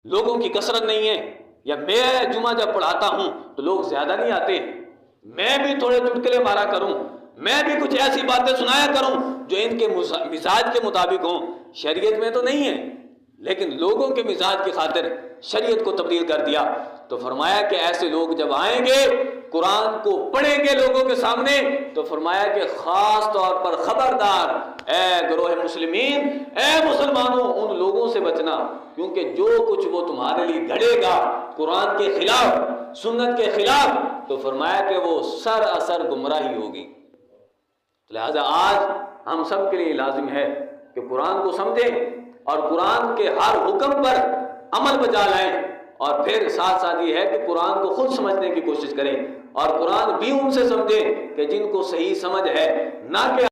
لوگوں کی کثرت نہیں ہے، یا میں جمعہ جب پڑھاتا ہوں تو لوگ زیادہ نہیں آتے، میں بھی تھوڑے چٹکلے مارا کروں، میں بھی کچھ ایسی باتیں سنایا کروں جو ان کے مزاج کے مطابق ہوں، شریعت میں تو نہیں ہے، لیکن لوگوں کے مزاج کی خاطر شریعت کو تبدیل کر دیا۔ تو فرمایا کہ ایسے لوگ جب آئیں گے قرآن کو پڑھیں گے لوگوں کے سامنے، تو فرمایا کہ خاص طور پر خبردار اے گروہ مسلمین، اے مسلمانوں، ان لوگوں سے بچنا، کیونکہ جو کچھ وہ تمہارے لیے گھڑے گا قرآن کے خلاف، سنت کے خلاف، تو فرمایا کہ وہ سراسر گمراہی ہوگی۔ لہذا آج ہم سب کے لیے لازم ہے کہ قرآن کو سمجھیں اور قرآن کے ہر حکم پر عمل بجا لائیں، اور پھر ساتھ ساتھ یہ ہے کہ قرآن کو خود سمجھنے کی کوشش کریں، اور قرآن بھی ان سے سمجھیں کہ جن کو صحیح سمجھ ہے، نہ کہ